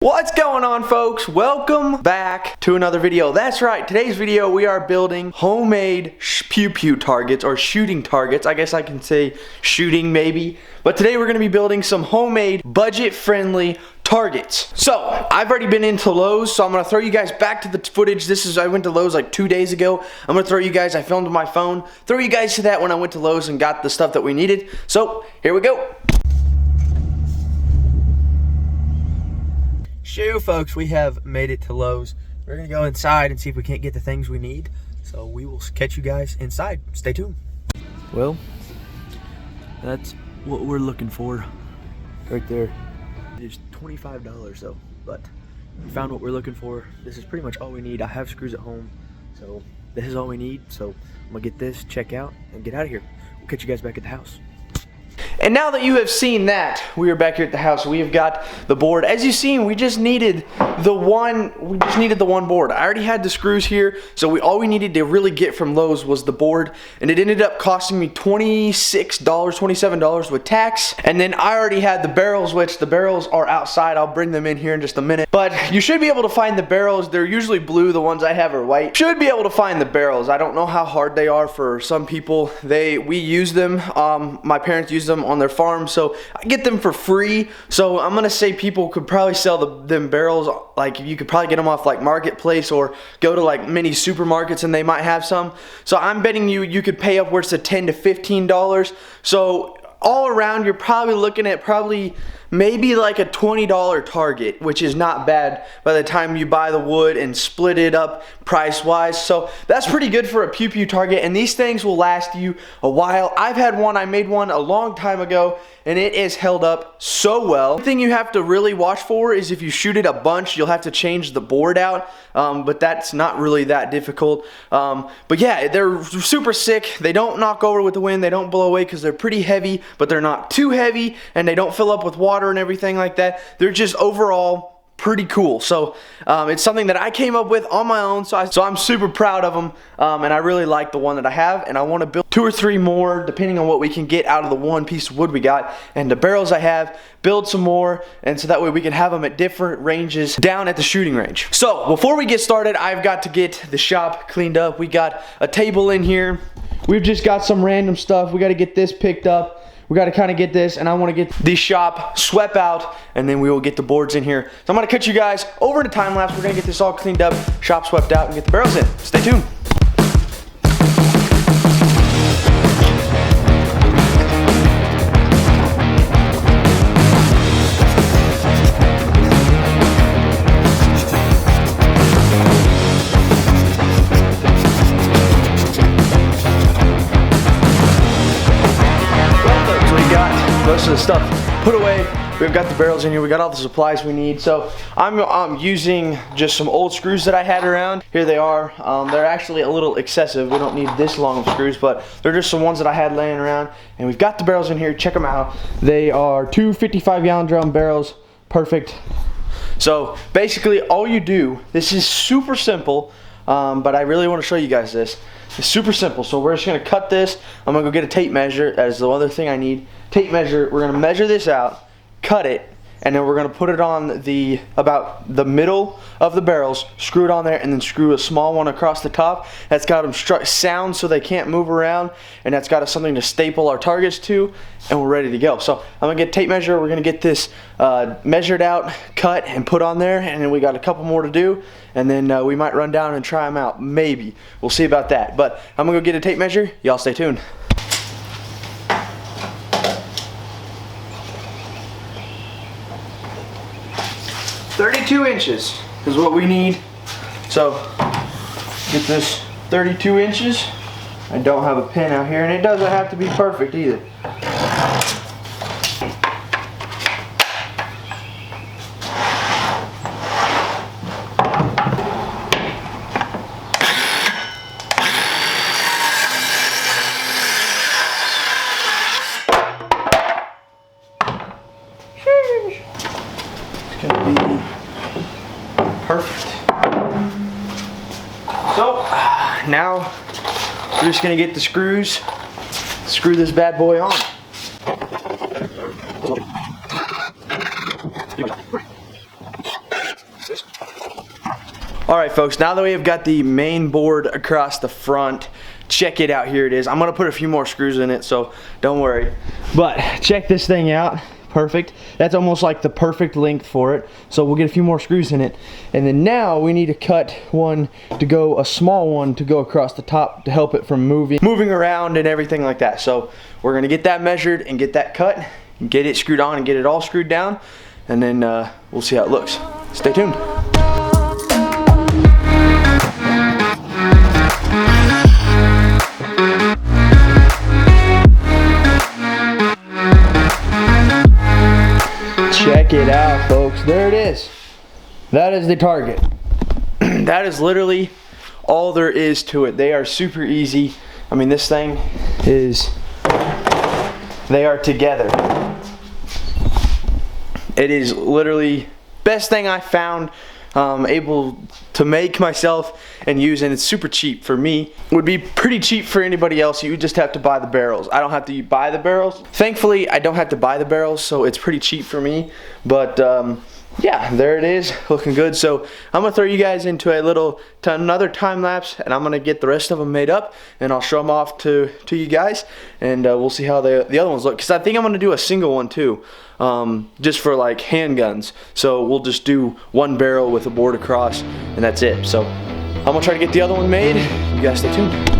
What's going on, folks? Welcome back to another video. That's right, today's video we are building homemade pew-pew targets, or shooting targets. I guess I can say shooting maybe. But today we're going to be building some homemade budget-friendly targets. So I've already been into Lowe's, so I'm going to throw you guys back to the footage. I went to Lowe's like 2 days ago. I'm going to throw you guys, I filmed on my phone, throw you guys to that when I went to Lowe's and got the stuff that we needed. So here we go. Shoo, folks, we have made it to Lowe's. We're gonna go inside and see if we can't get the things we need. So we will catch you guys inside. Stay tuned. Well, that's what we're looking for right there. It's $25 though, but we found what we're looking for. This is pretty much all we need. I have screws at home, so this is all we need. So I'm gonna get this, check out, and get out of here. We'll catch you guys back at the house. And now that you have seen that, we are back here at the house. We have got the board. As you've seen, we just needed the one board. I already had the screws here, so all we needed to really get from Lowe's was the board, and it ended up costing me $26, $27 with tax. And then I already had the barrels, which the barrels are outside. I'll bring them in here in just a minute. But you should be able to find the barrels. They're usually blue. The ones I have are white. Should be able to find the barrels. I don't know how hard they are for some people. We use them. My parents use them on their farm, so I get them for free. So I'm gonna say people could probably sell them barrels, like you could probably get them off like Marketplace or go to like many supermarkets and they might have some. So I'm betting you could pay upwards to $10 to $15. So all around you're probably looking at maybe like a $20 target, which is not bad by the time you buy the wood and split it up price wise. So that's pretty good for a pew-pew target, and these things will last you a while. I've had one, I made one a long time ago, and it is held up so well. The thing you have to really watch for is if you shoot it a bunch, you'll have to change the board out, but that's not really that difficult. But yeah, they're super sick. They don't knock over with the wind, they don't blow away because they're pretty heavy, but they're not too heavy, and they don't fill up with water and everything like that. They're just overall pretty cool. So it's something that I came up with on my own, so I'm super proud of them, and I really like the one that I have, and I want to build 2 or 3 more depending on what we can get out of the one piece of wood we got, and the barrels I have, build some more, and so that way we can have them at different ranges down at the shooting range. So before we get started, I've got to get the shop cleaned up. We got a table in here. We've just got some random stuff. We got to get this picked up. We got to kind of get this, and I want to get the shop swept out, and then we will get the boards in here. So I'm going to cut you guys over into time lapse. We're going to get this all cleaned up, shop swept out, and get the barrels in. Stay tuned. Most of the stuff put away. We've got the barrels in here. We got all the supplies we need. So I'm using just some old screws that I had around. Here they are. They're actually a little excessive. We don't need this long of screws, but they're just some ones that I had laying around. And we've got the barrels in here. Check them out. They are 2 55-gallon drum barrels. Perfect. So basically all you do, this is super simple, but I really want to show you guys this. It's super simple. So we're just going to cut this. I'm going to go get a tape measure. That is the other thing I need. Tape measure. We're going to measure this out, cut it, and then we're going to put it on about the middle of the barrels, screw it on there, and then screw a small one across the top. That's got them sound so they can't move around, and that's got us something to staple our targets to, and we're ready to go. So I'm going to get a tape measure. We're going to get this measured out, cut, and put on there, and then we got a couple more to do, and then we might run down and try them out. Maybe. We'll see about that. But I'm going to go get a tape measure. Y'all stay tuned. 32 inches is what we need. So get this 32 inches. I don't have a pin out here, and it doesn't have to be perfect either. It's gonna be perfect. So now we're just gonna get the screws, screw this bad boy on. this. All right, folks, now that we have got the main board across the front, check it out. Here it is. I'm gonna put a few more screws in it, so don't worry. But check this thing out. Perfect. That's almost like the perfect length for it. So we'll get a few more screws in it. And then now we need to cut one to go, a small one to go across the top to help it from moving around and everything like that. So we're gonna get that measured and get that cut, and get it screwed on and get it all screwed down. And then we'll see how it looks. Stay tuned. Check it out, folks. There it is. That is the target. That is literally all there is to it. They are super easy. I mean, this thing is, they are together. It is literally best thing I found, able to make myself and use, and it's super cheap for me. Would be pretty cheap for anybody else. You would just have to buy the barrels. I don't have to buy the barrels. Thankfully, I don't have to buy the barrels, so it's pretty cheap for me. But yeah, there it is, looking good. So I'm gonna throw you guys into another time lapse, and I'm gonna get the rest of them made up, and I'll show them off to you guys, and we'll see how the other ones look. Because I think I'm gonna do a single one too, just for like handguns. So we'll just do one barrel with a board across, and that's it. So I'm gonna try to get the other one made. You guys stay tuned.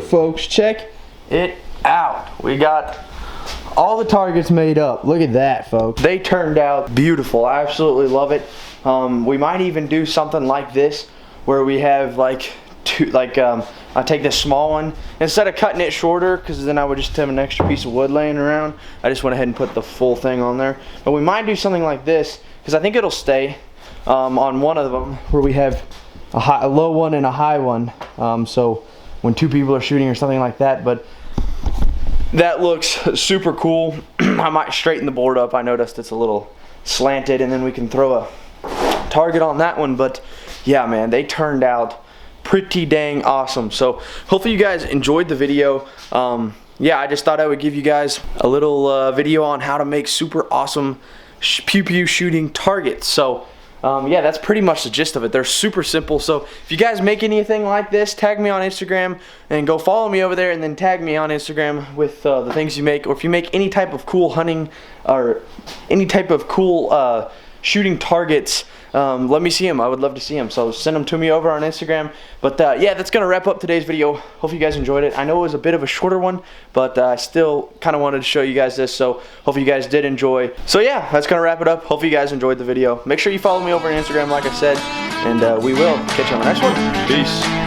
Folks, check it out. We got all the targets made up. Look at that, folks. They turned out beautiful. I absolutely love it. We might even do something like this where we have like two, I take this small one instead of cutting it shorter, because then I would just have an extra piece of wood laying around. I just went ahead and put the full thing on there. But we might do something like this, because I think it'll stay on one of them where we have a low one and a high one. So when two people are shooting or something like that. But that looks super cool. I might straighten the board up. I noticed it's a little slanted, and then we can throw a target on that one. But yeah, man, they turned out pretty dang awesome. So hopefully you guys enjoyed the video. Yeah, I just thought I would give you guys a little video on how to make super awesome pew pew shooting targets. So yeah, that's pretty much the gist of it. They're super simple. So if you guys make anything like this, tag me on Instagram and go follow me over there, and then tag me on Instagram with the things you make. Or if you make any type of cool hunting or any type of cool shooting targets, let me see them. I would love to see them. So send them to me over on Instagram. But yeah, that's going to wrap up today's video. Hope you guys enjoyed it. I know it was a bit of a shorter one, but I still kind of wanted to show you guys this. So hope you guys did enjoy. So yeah, that's going to wrap it up. Hope you guys enjoyed the video. Make sure you follow me over on Instagram, like I said. And we will catch you on the next one. Peace.